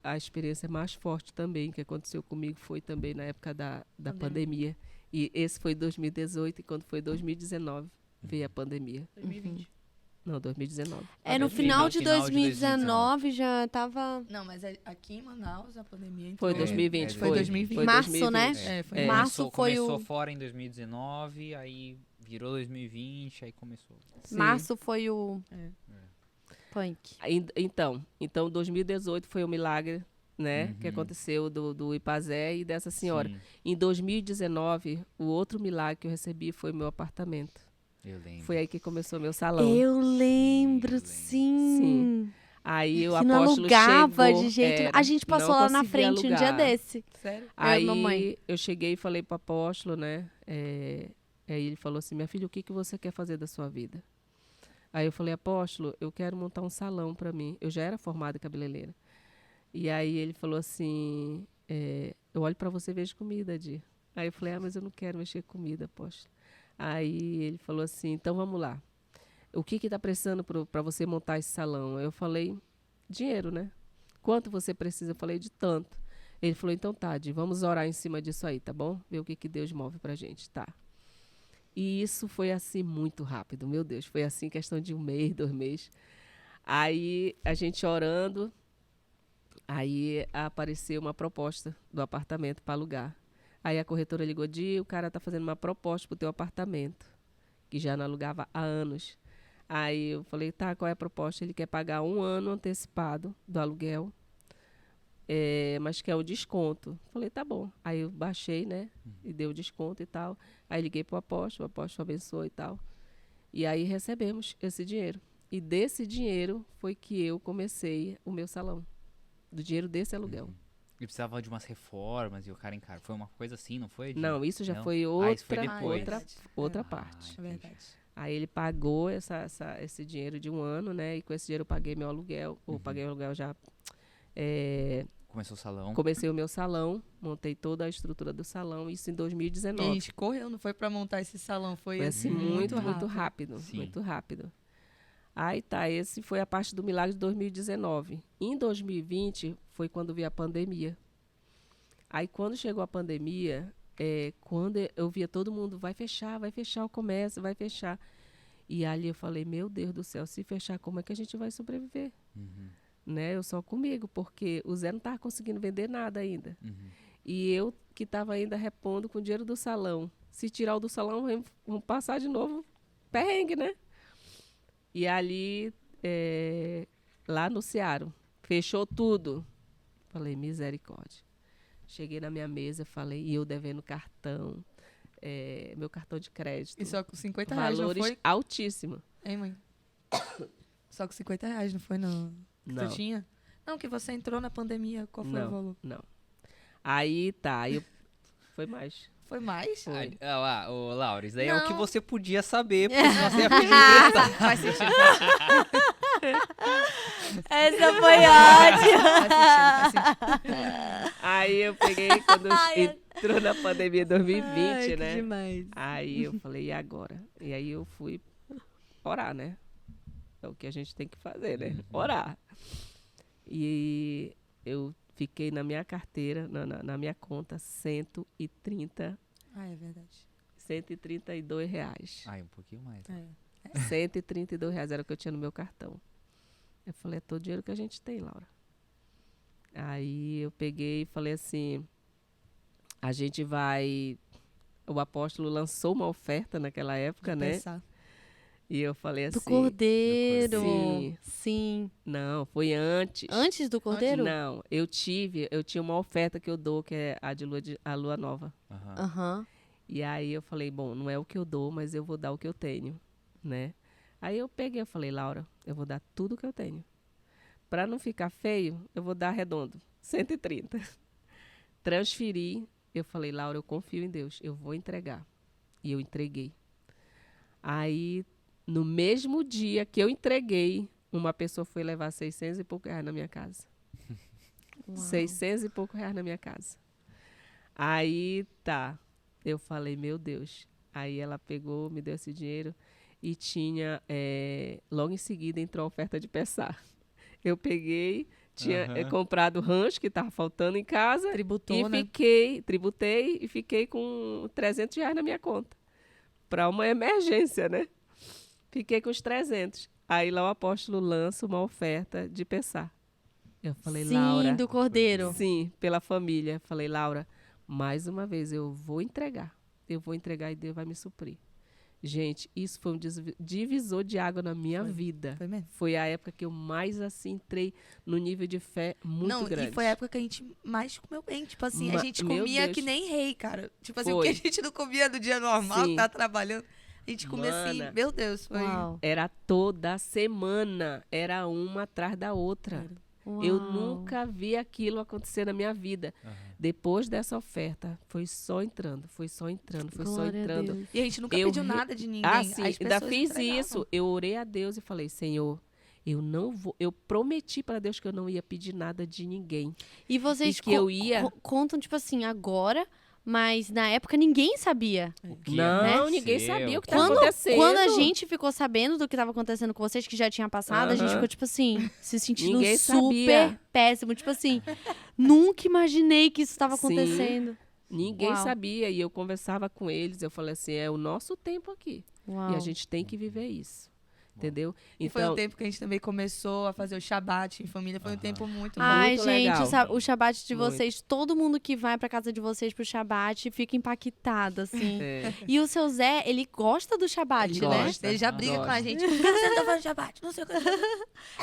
a experiência mais forte também que aconteceu comigo foi também na época da pandemia. E esse foi 2018 e quando foi 2019 veio a pandemia. 2020. Não, 2019. No final de 2019 já tava... Não, mas aqui em Manaus a pandemia entrou... Foi 2020, Foi 2020. Foi Março, 2020. né? Foi Março foi começou fora em 2019, aí virou 2020, aí começou. Sim. Março foi o... Punk. Então 2018 foi o milagre, né, que aconteceu do Ipazé e dessa senhora. Sim, Em 2019, o outro milagre que eu recebi foi o meu apartamento. eu lembro. Foi aí que começou meu salão. Eu lembro, Sim. sim. Aí o Que não apóstolo alugava chegou, de jeito... era, A gente passou não lá na conseguia frente um dia alugar. desse. Sério? Aí mamãe. eu cheguei e falei pro apóstolo, né, aí ele falou assim, minha filha, o que você quer fazer da sua vida? Aí eu falei, apóstolo, eu quero montar um salão para mim. Eu já era formada em cabeleireira. E aí ele falou assim, eu olho para você e vejo comida, Di. Aí eu falei, mas eu não quero mexer com comida, apóstolo. Aí ele falou assim, então vamos lá. O que está precisando para você montar esse salão? Aí eu falei, dinheiro, né? Quanto você precisa? Eu falei, de tanto. Ele falou, então tá, Di, vamos orar em cima disso aí, tá bom? Ver o que Deus move pra gente, tá? E isso foi assim muito rápido, meu Deus. Foi assim, questão de 1 mês, 2 meses. Aí a gente orando, aí apareceu uma proposta do apartamento para alugar. Aí a corretora ligou, Di, o cara tá fazendo uma proposta pro teu apartamento, que já não alugava há anos. Aí eu falei, tá, qual é a proposta? Ele quer pagar 1 ano antecipado do aluguel, mas quer o desconto. Falei, tá bom. Aí eu baixei, né, e dei o desconto e tal. Aí liguei pro apóstolo, o apóstolo abençoou e tal. E aí recebemos esse dinheiro. E desse dinheiro foi que eu comecei o meu salão. Do dinheiro desse aluguel. E precisava de umas reformas e o cara encarou. Foi uma coisa assim, não foi? Di? Não, isso já Não? foi Isso foi depois. outra parte. É verdade. Aí ele pagou esse dinheiro de 1 ano, né? E com esse dinheiro eu paguei meu aluguel. Ou paguei o aluguel já. Começou o salão. Comecei o meu salão, montei toda a estrutura do salão, isso em E a 2019. gente correu, não foi pra montar esse salão, foi assim, muito rápido. Sim. Muito rápido. Aí tá, esse foi a parte do milagre de 2019. Em 2020 foi quando veio a pandemia. Aí quando chegou a pandemia, quando eu via todo mundo, vai fechar o comércio, vai fechar. E ali eu falei, meu Deus do céu, se fechar, como é que a gente vai sobreviver? Né? Eu só comigo, porque o Zé não estava conseguindo vender nada ainda. E eu que estava ainda repondo com o dinheiro do salão. Se tirar o do salão, vamos passar de novo perrengue, né? E ali, lá no Ceará, fechou tudo. Falei, misericórdia. Cheguei na minha mesa, falei, e eu devendo cartão, meu cartão de crédito. E só com 50 reais, não valores foi? altíssimos. Hein, mãe? Só com 50 reais, não foi, não? Que Não. tu tinha? Não, que você entrou na pandemia. Qual foi o valor? Não. Aí tá, foi mais. Foi mais? Foi. Ô, Laura, isso daí é o que Não. você podia saber, porque senão você ia pedir emprestado. Faz sentido. Essa foi ótima. Faz sentido. Aí eu peguei, quando entrou na pandemia 2020, Ai, que né? demais. Aí eu falei, e agora? E aí eu fui orar, né? É o que a gente tem que fazer, né? Orar. E eu fiquei na minha carteira, na minha conta, 130, É verdade. 132 reais. Ai, um pouquinho mais. 132 reais era o que eu tinha no meu cartão. Eu falei, é todo o dinheiro que a gente tem, Laura. Aí eu peguei e falei assim, a gente vai... O apóstolo lançou uma oferta naquela época, né? Pensar. E eu falei assim... Do Cordeiro. Sim. Sim. Não, foi antes. Antes do Cordeiro? Não, eu tinha uma oferta que eu dou, que é a lua nova. Aham. E aí eu falei, bom, não é o que eu dou, mas eu vou dar o que eu tenho, né? Aí eu peguei, eu falei, Laura, eu vou dar tudo o que eu tenho. Para não ficar feio, eu vou dar redondo, 130. Transferi, eu falei, Laura, eu confio em Deus, eu vou entregar. E eu entreguei. Aí, no mesmo dia que eu entreguei, uma pessoa foi levar 600 e pouco reais na minha casa. Uau. 600 e pouco reais na minha casa. Aí, tá. Eu falei, meu Deus. Aí ela pegou, me deu esse dinheiro e tinha, logo em seguida entrou a oferta de Pessar. Eu peguei, tinha Aham. comprado rancho que tava faltando em casa. Tributou, E né? tributei e fiquei com R$ 300 na minha conta. Para uma emergência, né? Fiquei com os 300. Aí lá o apóstolo lança uma oferta de pensar. Eu falei, Sim, Laura, do cordeiro. sim, pela família. Falei, Laura, mais uma vez eu vou entregar. Eu vou entregar e Deus vai me suprir. Gente, isso foi um divisor de água na minha vida. Foi mesmo. Foi a época que eu mais assim entrei no nível de fé muito grande. E foi a época que a gente mais comeu bem. Tipo assim, a Ma- gente meu comia Deus. que nem rei, cara. Tipo assim, o Foi. que a gente não comia no dia normal, Sim. tá trabalhando. A gente comia assim, Mana. meu Deus, foi. Uau. Era toda semana, era uma atrás da outra. Eu Uau. nunca vi aquilo acontecer na minha vida. Aham. Depois dessa oferta, foi só entrando, foi só entrando, foi só Glória a entrando. Deus. E a gente nunca Eu pediu re- nada de ninguém. Ah, sim, As ainda pessoas fiz entregavam. isso. Eu orei a Deus e falei, Senhor, eu não vou, eu prometi para Deus que eu não ia pedir nada de ninguém. E vocês E que eu ia- contam, tipo assim, agora, mas na época ninguém sabia. O que Não, ninguém aconteceu? sabia o que estava Quando, acontecendo. quando a gente ficou sabendo do que estava acontecendo com vocês, que já tinha passado, a gente Aham. ficou, tipo assim, se sentindo Ninguém super sabia. péssimo. Tipo assim, nunca imaginei que isso estava Sim. acontecendo. Ninguém Uau. sabia e eu conversava com eles, eu falei assim, é o nosso tempo aqui. Uau. E a gente tem que viver isso. Entendeu? E foi um tempo que a gente também começou a fazer o Shabat em família. Foi um Aham. tempo muito bom. Ai, muito gente, legal. o Shabat de Muito. vocês, todo mundo que vai pra casa de vocês pro Shabat fica impactado, assim. É. E o seu Zé, ele gosta do Shabat, Ele né? gosta, ele já briga com a Gosta. gente. Por que você tá fazendo Shabat? Não sei o que.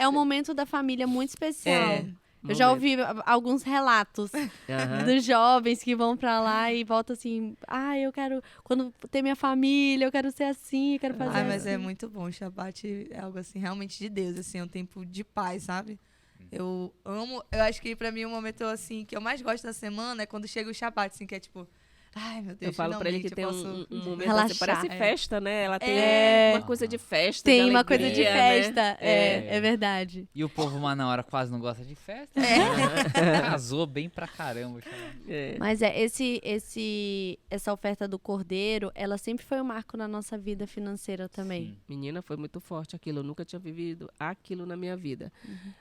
É um momento da família muito especial. É, Eu já momento. ouvi alguns relatos Aham. dos jovens que vão pra lá e voltam assim, eu quero, quando ter minha família, eu quero ser assim, eu quero fazer Ai, mas assim. é muito bom. O Shabat é algo assim, realmente de Deus, assim, é um tempo de paz, sabe? Eu amo, eu acho que pra mim o momento assim que eu mais gosto da semana é quando chega o Shabat, assim, que é tipo, ai meu Deus, Eu falo pra ele que finalmente tem eu posso um momento relaxar. assim, parece É. festa, né? Ela tem É. uma coisa de festa, Tem de uma coisa de alegria, né? festa, é verdade. E o povo lá na hora quase não gosta de festa. Casou bem pra caramba. cara. É. Mas essa oferta do cordeiro, ela sempre foi um marco na nossa vida financeira também. Sim. Menina, foi muito forte aquilo. Eu nunca tinha vivido aquilo na minha vida. Uhum.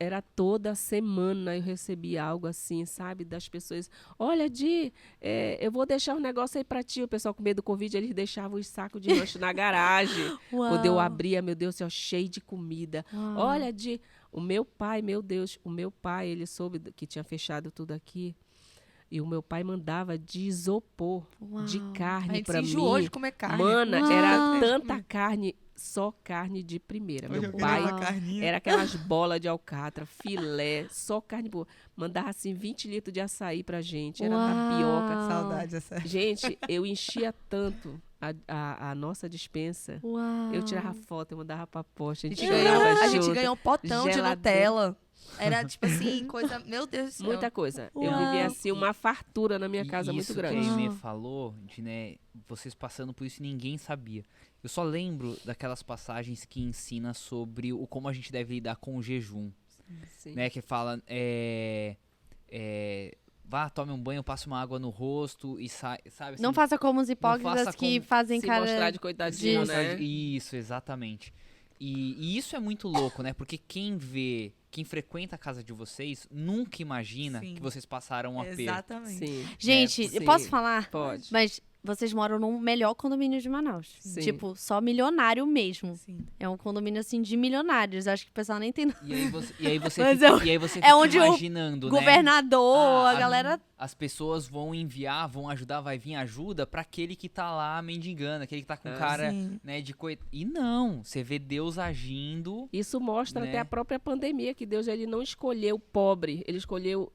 Era toda semana eu recebia algo assim, sabe? Das pessoas. Olha, Di, eu vou deixar um negócio aí pra ti. O pessoal com medo do Covid, eles deixavam os sacos de lanche na garagem. Uau. Quando eu abria, meu Deus do céu, cheio de comida. Uau. Olha, Di, o meu pai, meu Deus, o meu pai, ele soube que tinha fechado tudo aqui. E o meu pai mandava de isopor, de Uau. A carne gente pra se enjoou mim. de comer carne. Mana, Uau. era tanta carne, só carne de primeira. Hoje Meu eu pai queria uma carninha. era aquelas bolas de alcatra, filé, só carne boa. Mandava assim 20 litros de açaí pra gente, era Uau. tapioca. Saudades essa. Gente, eu enchia tanto a nossa despensa. Uau. Eu tirava foto, eu mandava pra posta, a gente A ganhava gente junto. ganhou um potão de geladeira. Nutella. Era tipo assim, coisa. Meu Deus do céu. Muita coisa. Eu Uau. vivia assim uma fartura na minha casa muito Isso grande. que a Aimee Ah. falou, de né, vocês passando por isso e ninguém sabia. Eu só lembro daquelas passagens que ensina sobre como a gente deve lidar com o jejum. Sim. Né, que fala, vá, tome um banho, passe uma água no rosto e sai, sabe? Assim, Não faça como os hipócritas faça que como fazem Se cara... mostrar de coitadinho, Isso. né? Isso, exatamente. E isso é muito louco, né? Porque quem frequenta a casa de vocês, nunca imagina Sim. que vocês passaram um aperto. Exatamente. Sim, Gente, sim. eu posso falar? pode. Mas vocês moram no melhor condomínio de Manaus. Sim. Tipo, só milionário mesmo. Sim. É um condomínio, assim, de milionários. Acho que o pessoal nem tem... E aí você Mas fica, e aí você é fica onde o imaginando, né? Governador, Ah, a galera... As pessoas vão enviar, vão ajudar, vai vir ajuda pra aquele que tá lá mendigando, aquele que tá com cara, Sim. né, de coisa. E não, você vê Deus agindo. Isso mostra Né? até a própria pandemia, que Deus ele não escolheu pobre, ele escolheu,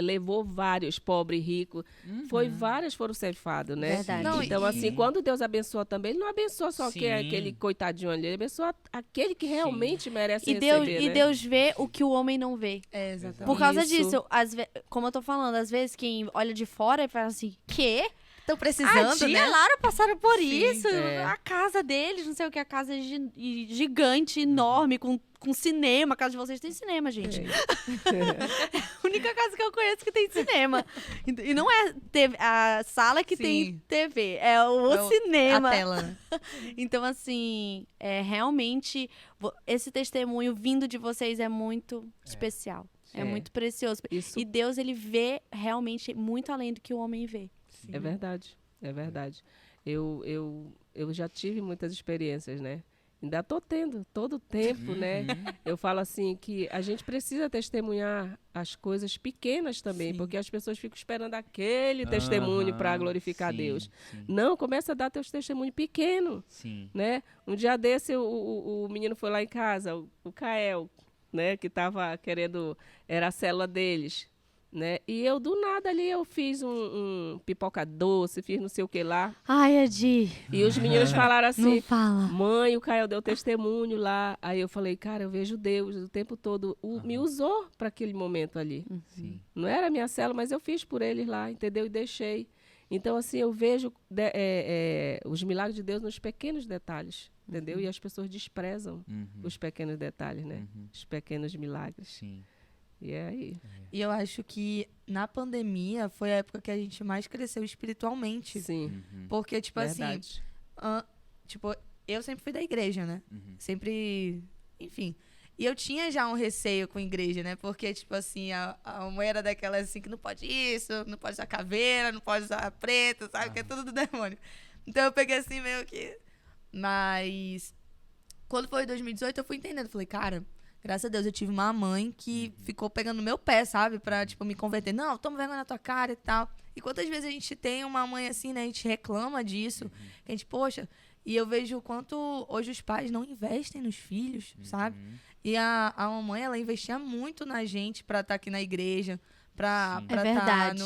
levou vários, pobre e rico. Foi vários foram ceifados, né? Verdade. Não, Então, e- assim, quando Deus abençoa também, ele não abençoa só Sim. aquele coitadinho ali, ele abençoa aquele que realmente merece E Deus, receber, e né? Deus vê o que o homem não vê. É, exatamente. Por causa Isso. disso, como eu tô falando, às vezes quem olha de fora e fala assim, quê? Estão A precisando, Tia e né? a Laura passaram por Sim, isso. é. A casa deles, não sei o que, a casa é gigante, enorme, com cinema. A casa de vocês tem cinema, gente. É. A única casa que eu conheço que tem cinema. E não é a sala que tem Sim. TV, é o É cinema. A tela, né? Então, assim, realmente, esse testemunho vindo de vocês é muito especial. É É. muito precioso. Isso E Deus, ele vê realmente muito além do que o homem vê. é verdade, é verdade. Eu já tive muitas experiências, né? Ainda estou tendo todo o tempo, né? Eu falo assim que a gente precisa testemunhar as coisas pequenas também, Sim. porque as pessoas ficam esperando aquele testemunho para glorificar a Deus. Sim, Não, começa a dar teus testemunhos pequenos, sim. né? Um dia desse o menino foi lá em casa, o Kael, né? Que estava querendo, era a célula deles, né? E eu, do nada ali, eu fiz um pipoca doce, fiz não sei o que lá. Ai, Adi, E os meninos falaram assim, não fala. mãe, o Caio deu testemunho lá. Aí eu falei, cara, eu vejo Deus o tempo todo. Me usou para aquele momento ali. Sim. Não era a minha célula, mas eu fiz por eles lá, entendeu? E deixei. Então, assim, eu vejo os milagres de Deus nos pequenos detalhes, entendeu? E as pessoas desprezam os pequenos detalhes, né? Os pequenos milagres. Sim. E é aí. E eu acho que na pandemia foi a época que a gente mais cresceu espiritualmente. Sim, Porque, tipo verdade. assim, tipo, eu sempre fui da igreja, né? Sempre, enfim. E eu tinha já um receio com a igreja, né? Porque, tipo assim, a mãe era daquelas assim que não pode isso, não pode usar caveira, não pode usar preto, sabe? Que é tudo do demônio. Então eu peguei assim meio que... Mas quando foi 2018 eu fui entendendo. Falei, cara, graças a Deus eu tive uma mãe que ficou pegando no meu pé, sabe? Pra, tipo, me converter. Não, toma vergonha na tua cara e tal. E quantas vezes a gente tem uma mãe assim, né? A gente reclama disso. Que a gente, poxa... E eu vejo o quanto hoje os pais não investem nos filhos, sabe? E a mamãe, ela investia muito na gente pra estar aqui na igreja, pra É estar verdade.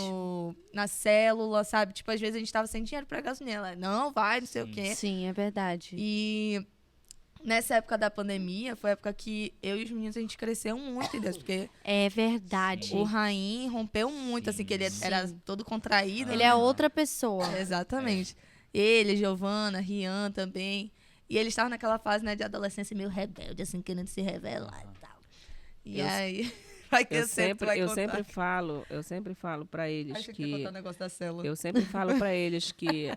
na célula, sabe? Tipo, às vezes a gente tava sem dinheiro pra gasolina. Ela, não, vai, não sei o quê. Sim, é verdade. E nessa época da pandemia, foi a época que eu e os meninos, a gente cresceu muito em Deus. Porque É verdade. o Raim rompeu muito, assim, que ele era todo contraído. Ele é outra pessoa. Exatamente. Ele, Giovana, Rian também. E eles estavam naquela fase, né, de adolescência meio rebelde, assim, querendo se revelar e tal. E aí, vai que Eu sempre vai eu contar. sempre falo para eles Acho que ia contar o negócio da célula. eu sempre falo para eles que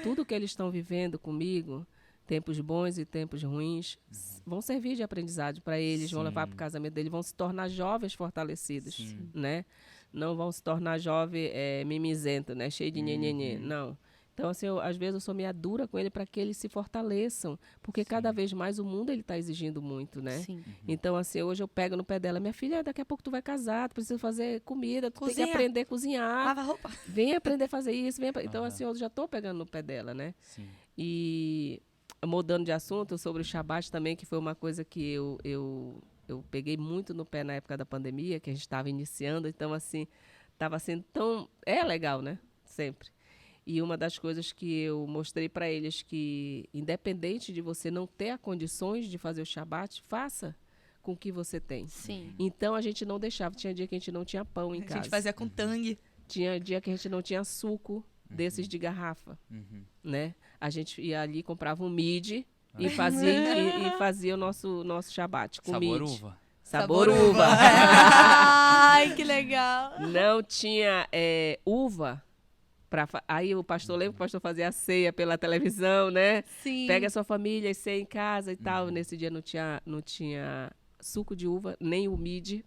tudo que eles estão vivendo comigo, tempos bons e tempos ruins, vão servir de aprendizado para eles, vão levar para o casamento deles, vão se tornar jovens fortalecidos, né? Não vão se tornar jovem mimizento, né? Cheio de nhenhenhê, não. Então, assim, às vezes eu sou meio dura com ele para que eles se fortaleçam, porque cada vez mais o mundo ele está exigindo muito, né? Sim. Então, assim, hoje eu pego no pé dela, minha filha, daqui a pouco tu vai casar, tu precisa fazer comida, tu tem Cozinha. que aprender a cozinhar, Lava roupa. vem aprender a fazer isso, então, assim, eu já estou pegando no pé dela, né? Sim. E mudando de assunto, sobre o Shabat também, que foi uma coisa que eu peguei muito no pé na época da pandemia, que a gente estava iniciando, então, assim, estava sendo tão... É legal, né? Sempre. E uma das coisas que eu mostrei para eles que, independente de você não ter as condições de fazer o Shabat, faça com o que você tem. Sim. Então, a gente não deixava. Tinha dia que a gente não tinha pão em A casa. gente fazia com tangue. Tinha dia que a gente não tinha suco desses de garrafa, né? A gente ia ali, comprava um mid e fazia o nosso Shabat com Sabor mid. uva. Sabor Sabor uva. Ai, que legal. Não tinha uva. Aí o pastor, lembra que o pastor fazia a ceia pela televisão, né? Sim. Pega a sua família e ceia em casa e tal. Nesse dia não tinha suco de uva, nem o mid,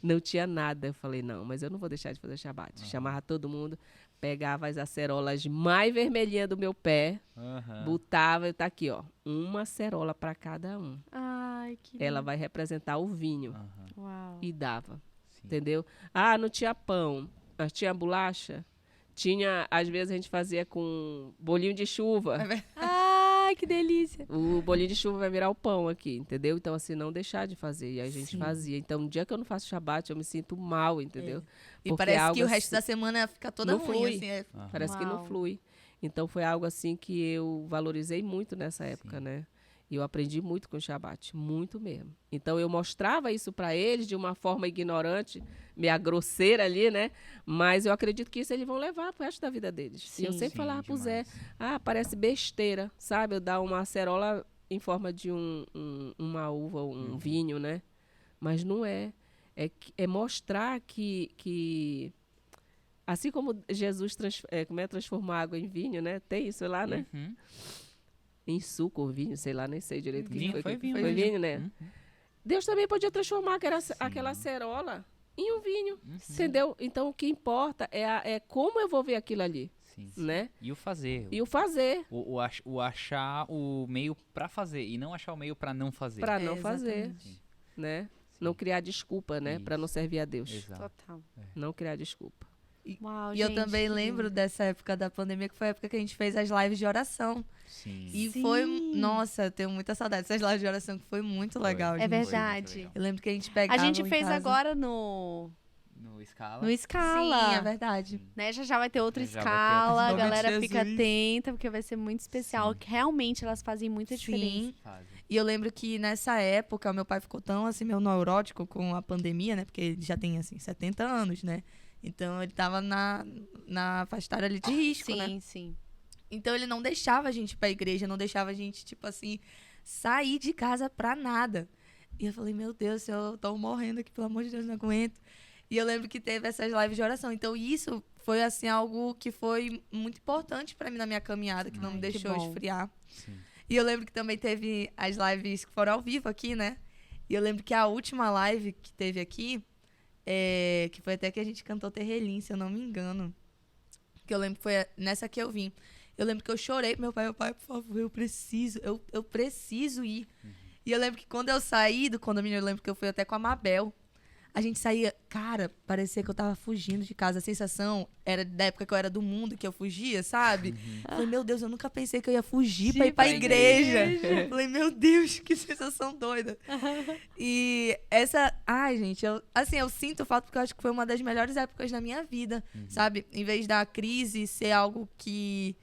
não tinha nada. Eu falei, não, mas eu não vou deixar de fazer Shabat. Chamava todo mundo, pegava as acerolas mais vermelhinhas do meu pé, botava, tá aqui, ó, uma acerola para cada um. Ai, que Ela vai representar o vinho. Uau. E dava, entendeu? Ah, não tinha pão, mas tinha bolacha. Tinha, às vezes a gente fazia com bolinho de chuva. Ai, que delícia. O bolinho de chuva vai virar o pão aqui, entendeu? Então, assim, não deixar de fazer. E aí a gente Sim. fazia. Então, no dia que eu não faço Shabat, eu me sinto mal, entendeu? E Porque parece é que o algo resto assim- da semana fica toda Não ruim, flui. assim. Parece que não Uau. flui. Então, foi algo assim que eu valorizei muito nessa época, né? E eu aprendi muito com o Shabat, muito mesmo. Então, eu mostrava isso para eles de uma forma ignorante, meia grosseira ali, né? Mas eu acredito que isso eles vão levar pro resto da vida deles. E eu Sim. sempre falava pro Zé, parece besteira, sabe? Eu dar uma acerola em forma de uma uva, um vinho, né? Mas não é. É mostrar que assim como Jesus transformou a água em vinho, né? Tem isso lá, né? Uhum. Em suco ou vinho, sei lá, nem sei direito o que Vinho, foi. foi vinho Foi mesmo. vinho, né? Uhum. Deus também podia transformar aquela Sim. acerola em um vinho, Uhum. entendeu? Então, o que importa é como eu vou ver aquilo ali, Sim. né? E o fazer. E o fazer, O achar o meio pra fazer e não achar o meio pra não fazer. para não fazer, exatamente. né? Não criar desculpa, né? Para não Isso. servir a Deus. Exato. Total. Não criar desculpa. Uau, E eu gente, também que lembro lindo. dessa época da pandemia, que foi a época que a gente fez as lives de oração. Sim. E Sim. foi, nossa, eu tenho muita saudade dessas lives de oração, que foi muito legal, É gente. verdade. Eu lembro que a gente pegava A gente em fez casa. agora no No Scala. No Scala. Sim, é verdade. Né? Já vai ter outra Já vai ter escala, outra a escala. galera Nome de fica Jesus. atenta, porque vai ser muito especial. Sim. Realmente elas fazem muita diferença. Sim. Fase. E eu lembro que nessa época, meu pai ficou tão, assim, meio neurótico com a pandemia, né? Porque ele já tem, assim, 70 anos, né? Então, ele tava na faixa etária ali de risco, Sim, né? sim. Então, ele não deixava a gente ir pra igreja, não deixava a gente, tipo assim, sair de casa pra nada. E eu falei, meu Deus, eu tô morrendo aqui, pelo amor de Deus, não aguento. E eu lembro que teve essas lives de oração. Então, isso foi, assim, algo que foi muito importante pra mim na minha caminhada, que não me Ai, que deixou bom. esfriar. Sim. E eu lembro que também teve as lives que foram ao vivo aqui, né? E eu lembro que a última live que teve aqui, que foi até que a gente cantou Terrelim, se eu não me engano. Que eu lembro que foi nessa que eu vim. Eu lembro que eu chorei pro meu pai, por favor, eu preciso ir. E eu lembro que quando eu saí do condomínio, eu lembro que eu fui até com a Mabel. A gente saía, cara, parecia que eu tava fugindo de casa. A sensação era da época que eu era do mundo, que eu fugia, sabe? Falei, meu Deus, eu nunca pensei que eu ia fugir pra ir pra igreja. Falei, meu Deus, que sensação doida. E ai, gente, eu sinto falta porque eu acho que foi uma das melhores épocas da minha vida, sabe? Em vez da crise ser algo que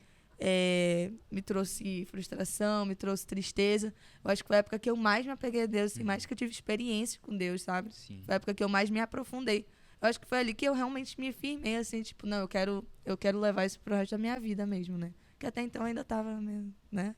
me trouxe frustração, me trouxe tristeza. Eu acho que foi a época que eu mais me apeguei a Deus, e mais que eu tive experiência com Deus, sabe? Sim. Foi a época que eu mais me aprofundei. Eu acho que foi ali que eu realmente me firmei, assim, tipo, não, eu quero levar isso pro resto da minha vida mesmo, né? Que até então eu ainda tava, né?